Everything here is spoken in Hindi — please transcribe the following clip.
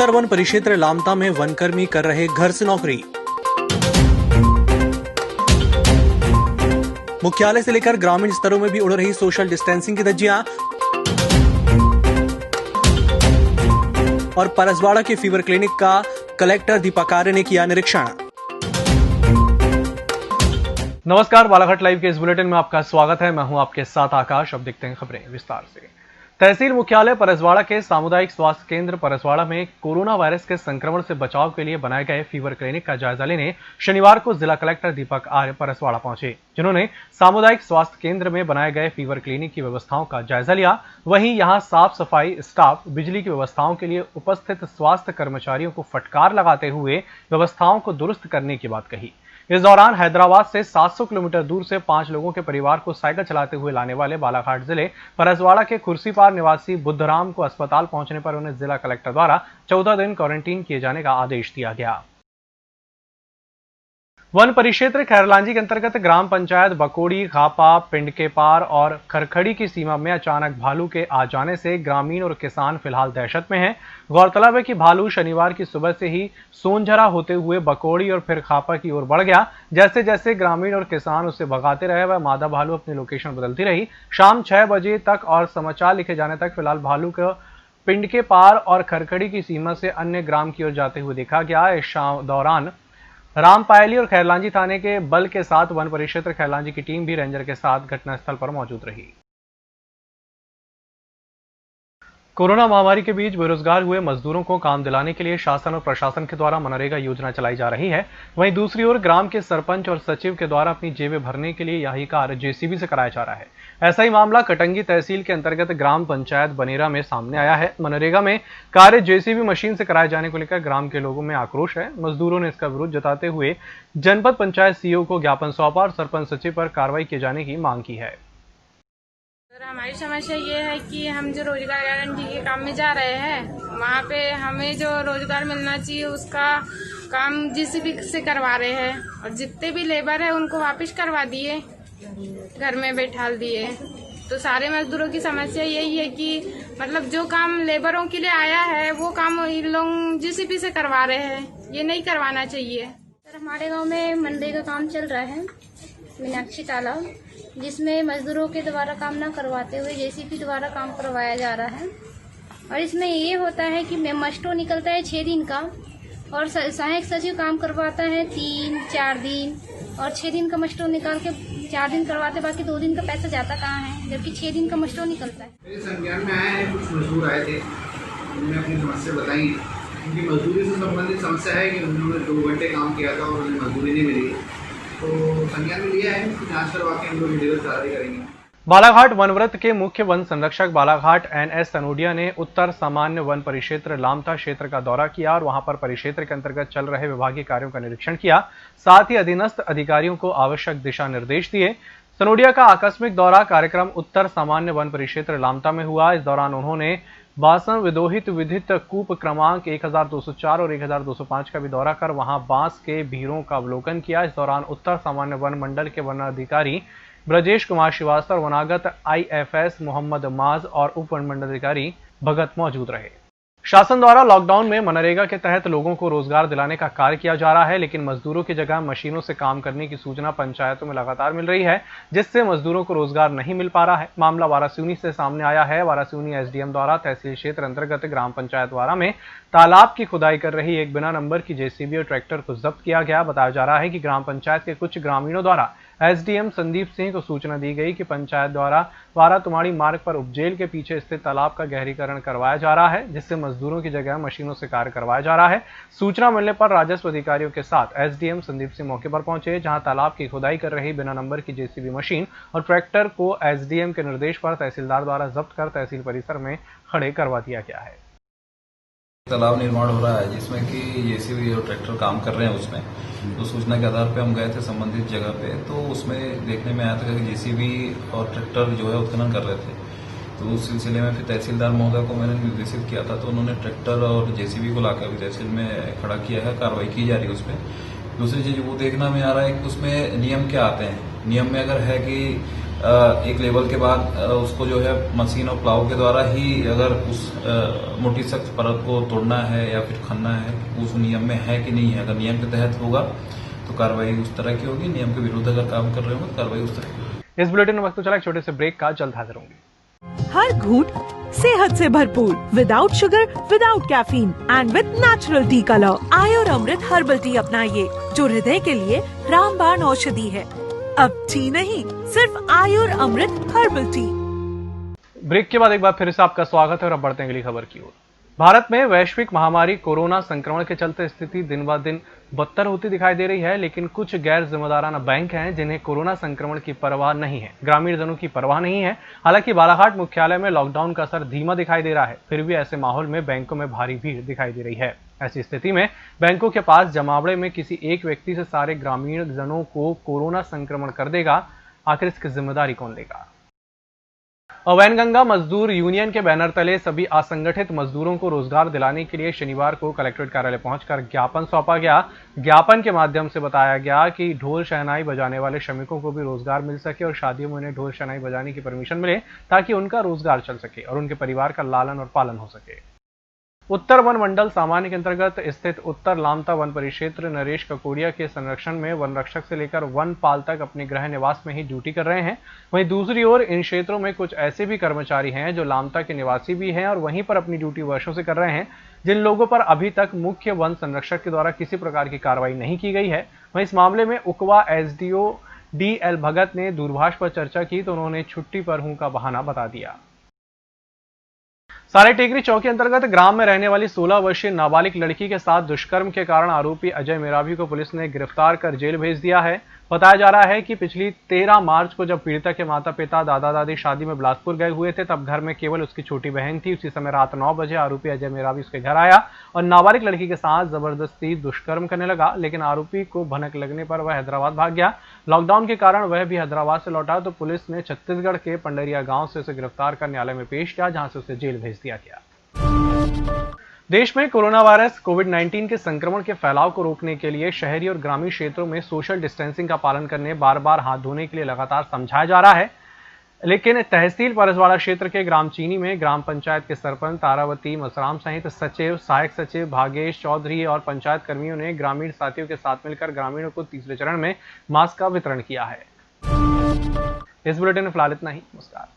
उत्तर वन परिक्षेत्र लामता में वनकर्मी कर रहे घर से नौकरी। मुख्यालय से लेकर ग्रामीण स्तरों में भी उड़ रही सोशल डिस्टेंसिंग की धज्जियां। और परसवाड़ा के फीवर क्लिनिक का कलेक्टर दीपक आर्य ने किया निरीक्षण। नमस्कार, बालाघाट लाइव के इस बुलेटिन में आपका स्वागत है। मैं हूं आपके साथ आकाश। अब देखते हैं खबरें विस्तार से। तहसील मुख्यालय परसवाड़ा के सामुदायिक स्वास्थ्य केंद्र परसवाड़ा में कोरोना वायरस के संक्रमण से बचाव के लिए बनाए गए फीवर क्लिनिक का जायजा लेने शनिवार को जिला कलेक्टर दीपक आर्य परसवाड़ा पहुंचे, जिन्होंने सामुदायिक स्वास्थ्य केंद्र में बनाए गए फीवर क्लिनिक की व्यवस्थाओं का जायजा लिया। वहीं यहां साफ सफाई स्टाफ, बिजली की व्यवस्थाओं के लिए उपस्थित स्वास्थ्य कर्मचारियों को फटकार लगाते हुए व्यवस्थाओं को दुरुस्त करने की बात कही। इस दौरान हैदराबाद से 700 किलोमीटर दूर से 5 लोगों के परिवार को साइकिल चलाते हुए लाने वाले बालाघाट जिले परसवाड़ा के खुर्सीपार निवासी बुद्धराम को अस्पताल पहुंचने पर उन्हें जिला कलेक्टर द्वारा 14 दिन क्वारंटीन किए जाने का आदेश दिया गया। वन परिक्षेत्र खैरलांजी के अंतर्गत ग्राम पंचायत बकोड़ी, खापा, पिंड के पार और खरखड़ी की सीमा में अचानक भालू के आ जाने से ग्रामीण और किसान फिलहाल दहशत में हैं। गौरतलब है कि भालू शनिवार की सुबह से ही सोनझरा होते हुए बकोड़ी और फिर खापा की ओर बढ़ गया। जैसे जैसे ग्रामीण और किसान उसे भगाते रहे, वह मादा भालू अपनी लोकेशन बदलती रही। शाम 6 बजे तक और समाचार लिखे जाने तक फिलहाल भालू को पिंड के पार और खरखड़ी की सीमा से अन्य ग्राम की ओर जाते हुए देखा गया। इस दौरान रामपायली और खैरलांजी थाने के बल के साथ वन परिक्षेत्र खैरलांजी की टीम भी रेंजर के साथ घटनास्थल पर मौजूद रही। कोरोना महामारी के बीच बेरोजगार हुए मजदूरों को काम दिलाने के लिए शासन और प्रशासन के द्वारा मनरेगा योजना चलाई जा रही है। वहीं दूसरी ओर ग्राम के सरपंच और सचिव के द्वारा अपनी जेबें भरने के लिए यही कार्य जेसीबी से कराया जा रहा है। ऐसा ही मामला कटंगी तहसील के अंतर्गत ग्राम पंचायत बनेरा में सामने आया है। मनरेगा में कार्य जेसीबी मशीन से कराए जाने को लेकर ग्राम के लोगों में आक्रोश है। मजदूरों ने इसका विरोध जताते हुए जनपद पंचायत सीईओ को ज्ञापन सौंपा और सरपंच सचिव पर कार्रवाई किए जाने की मांग की है। हमारी समस्या ये है कि हम जो रोजगार गारंटी के काम में जा रहे हैं, वहाँ पे हमें जो रोजगार मिलना चाहिए उसका काम जेसीबी से करवा रहे हैं और जितने भी लेबर है उनको वापस करवा दिए, घर में बैठाल दिए। तो सारे मजदूरों की समस्या यही है कि मतलब जो काम लेबरों के लिए आया है वो काम इन लोग जेसीबी से करवा रहे हैं, ये नहीं करवाना चाहिए। सर, हमारे गांव में मनरेगा का काम चल रहा है, मीनाक्षी तालाब, जिसमें मजदूरों के द्वारा काम न करवाते हुए जेसीबी द्वारा काम करवाया जा रहा है। और इसमें ये होता है कि मस्टो निकलता है 6 दिन का और सहायक सचिव काम करवाता है 3-4 दिन और 6 दिन का मस्टो निकाल के 4 दिन करवाते, बाकी 2 दिन का पैसा जाता कहाँ है, जबकि 6 दिन का मस्टो निकलता है। मेरे संज्ञान में आए हैं, कुछ मजदूर आए थे, उन्होंने अपनी समस्या बताई। उनकी मजदूरी से संबंधित समस्या है कि उन्होंने 2 घंटे काम किया था और उन्हें मजदूरी नहीं मिली, तो संज्ञान में लिया है, जांच करवा के हम लोग लीगल कार्रवाई करेंगे। बालाघाट वनव्रत के मुख्य वन संरक्षक बालाघाट NS तनोडिया ने उत्तर सामान्य वन परिक्षेत्र लामता क्षेत्र का दौरा किया और वहां पर परिक्षेत्र के अंतर्गत चल रहे विभागीय कार्यों का निरीक्षण किया। साथ ही अधीनस्थ अधिकारियों को आवश्यक दिशा निर्देश दिए। तनोडिया का आकस्मिक दौरा कार्यक्रम उत्तर सामान्य वन परिक्षेत्र लामता में हुआ। इस दौरान उन्होंने बासन विदोहित विधित कूप क्रमांक 1204 और 1205 का भी दौरा कर वहां बांस के भीरों का अवलोकन किया। इस दौरान उत्तर सामान्य वन मंडल के वन अधिकारी ब्रजेश कुमार श्रीवास्तव और वनागत IFS मोहम्मद माज और उप वन मंडलाधिकारी भगत मौजूद रहे। शासन द्वारा लॉकडाउन में मनरेगा के तहत लोगों को रोजगार दिलाने का कार्य किया जा रहा है, लेकिन मजदूरों की जगह मशीनों से काम करने की सूचना पंचायतों में लगातार मिल रही है, जिससे मजदूरों को रोजगार नहीं मिल पा रहा है। मामला वारासिवनी से सामने आया है। वारासिवनी SDM द्वारा तहसील क्षेत्र अंतर्गत ग्राम पंचायत वारा में तालाब की खुदाई कर रही एक बिना नंबर की जेसीबी और ट्रैक्टर को जब्त किया गया। बताया जा रहा है कि ग्राम पंचायत के कुछ ग्रामीणों द्वारा SDM संदीप सिंह को सूचना दी गई कि पंचायत द्वारा वारा तुमाड़ी मार्ग पर उपजेल के पीछे स्थित तालाब का गहरीकरण करवाया जा रहा है, जिससे मजदूरों की जगह मशीनों से कार्य करवाया जा रहा है। सूचना मिलने पर राजस्व अधिकारियों के साथ SDM संदीप सिंह मौके पर पहुंचे, जहां तालाब की खुदाई कर रही बिना नंबर की जेसीबी मशीन और ट्रैक्टर को SDM के निर्देश पर तहसीलदार द्वारा जब्त कर तहसील परिसर में खड़े करवा दिया गया है। तालाब निर्माण हो रहा है जिसमें कि जेसीबी और ट्रैक्टर काम कर रहे हैं। उसमें तो सूचना के आधार पे हम गए थे संबंधित जगह पे, तो उसमें देखने में आया था कि जेसीबी और ट्रैक्टर जो है उत्खनन कर रहे थे। तो उस सिलसिले में फिर तहसीलदार महोदय को मैंने निर्देशित किया था, तो उन्होंने ट्रैक्टर और जेसीबी को लाकर अभी तहसील में खड़ा किया है, कार्रवाई की जा रही है उस पर। दूसरी चीज वो देखना में आ रहा है कि उसमें नियम क्या आते हैं। नियम में अगर है कि एक लेवल के बाद उसको जो है मशीन और प्लाव के द्वारा ही अगर उस मोटी सख्त परत को तोड़ना है या फिर खनना है, उस नियम में है कि नहीं है। अगर नियम के तहत होगा तो कार्रवाई उस तरह की होगी, नियम के विरुद्ध अगर काम कर रहे होंगे तो कार्रवाई उस तरह की होगी। इस बुलेटिन में वक्त तो चला एक छोटे से ब्रेक का, जल्द हाजिर होंगे। हर घूंट सेहत से भरपूर, without sugar, without caffeine and with natural tea colour. Ayur Amrit herbal tea अपनाइए, जो हृदय के लिए रामबाण औषधि है। अब टी नहीं, सिर्फ आयुर अमृत हर्बल टी। ब्रेक के बाद एक बार फिर से आपका स्वागत है और अब बढ़ते हैं अगली खबर की ओर। भारत में वैश्विक महामारी कोरोना संक्रमण के चलते स्थिति दिन ब दिन बदतर होती दिखाई दे रही है, लेकिन कुछ गैर जिम्मेदाराना बैंक हैं जिन्हें कोरोना संक्रमण की परवाह नहीं है, ग्रामीण जनों की परवाह नहीं है। हालांकि बालाघाट मुख्यालय में लॉकडाउन का असर धीमा दिखाई दे रहा है, फिर भी ऐसे माहौल में बैंकों में भारी भीड़ दिखाई दे रही है। ऐसी स्थिति में बैंकों के पास जमावड़े में किसी एक व्यक्ति से सारे ग्रामीण जनों को कोरोना संक्रमण कर देगा, आखिर इसकी जिम्मेदारी कौन लेगा? वैनगंगा मजदूर यूनियन के बैनर तले सभी असंगठित मजदूरों को रोजगार दिलाने के लिए शनिवार को कलेक्ट्रेट कार्यालय पहुंचकर ज्ञापन सौंपा गया। ज्ञापन के माध्यम से बताया गया कि ढोल शहनाई बजाने वाले श्रमिकों को भी रोजगार मिल सके और शादियों में उन्हें ढोल शहनाई बजाने की परमिशन मिले, ताकि उनका रोजगार चल सके और उनके परिवार का लालन और पालन हो सके। उत्तर वन मंडल सामान्य के अंतर्गत स्थित उत्तर लामता वन परिक्षेत्र नरेश ककोड़िया के संरक्षण में वन रक्षक से लेकर वन पाल तक अपने गृह निवास में ही ड्यूटी कर रहे हैं। वहीं दूसरी ओर इन क्षेत्रों में कुछ ऐसे भी कर्मचारी हैं जो लामता के निवासी भी हैं और वहीं पर अपनी ड्यूटी वर्षों से कर रहे हैं, जिन लोगों पर अभी तक मुख्य वन संरक्षक के द्वारा किसी प्रकार की कार्रवाई नहीं की गई है। वहीं इस मामले में उकवा एसडीओ DL भगत ने दूरभाष पर चर्चा की तो उन्होंने छुट्टी पर हूं का बहाना बता दिया। सारे टेकरी चौकी अंतर्गत ग्राम में रहने वाली 16 वर्षीय नाबालिग लड़की के साथ दुष्कर्म के कारण आरोपी अजय मेरावी को पुलिस ने गिरफ्तार कर जेल भेज दिया है। बताया जा रहा है कि पिछली 13 मार्च को जब पीड़िता के माता पिता दादा दादी शादी में बिलासपुर गए हुए थे, तब घर में केवल उसकी छोटी बहन थी। उसी समय रात 9 बजे आरोपी अजय मेरावी उसके घर आया और नाबालिग लड़की के साथ जबरदस्ती दुष्कर्म करने लगा, लेकिन आरोपी को भनक लगने पर वह हैदराबाद भाग गया। लॉकडाउन के कारण वह भी हैदराबाद से लौटा तो पुलिस ने छत्तीसगढ़ के पंडरिया गांव से उसे गिरफ्तार कर न्यायालय में पेश किया, जहां से उसे जेल भेज दिया गया। देश में कोरोना वायरस कोविड-19 के संक्रमण के फैलाव को रोकने के लिए शहरी और ग्रामीण क्षेत्रों में सोशल डिस्टेंसिंग का पालन करने, बार बार हाथ धोने के लिए लगातार समझाया जा रहा है। लेकिन तहसील परसवाड़ा क्षेत्र के ग्राम चीनी में ग्राम पंचायत के सरपंच तारावती मसराम सहित सचिव, सहायक सचिव भागेश चौधरी और पंचायत कर्मियों ने ग्रामीण साथियों के साथ मिलकर ग्रामीणों को तीसरे चरण में मास्क का वितरण किया है। इस बुलेटिन में फिलहाल इतना ही। नमस्कार।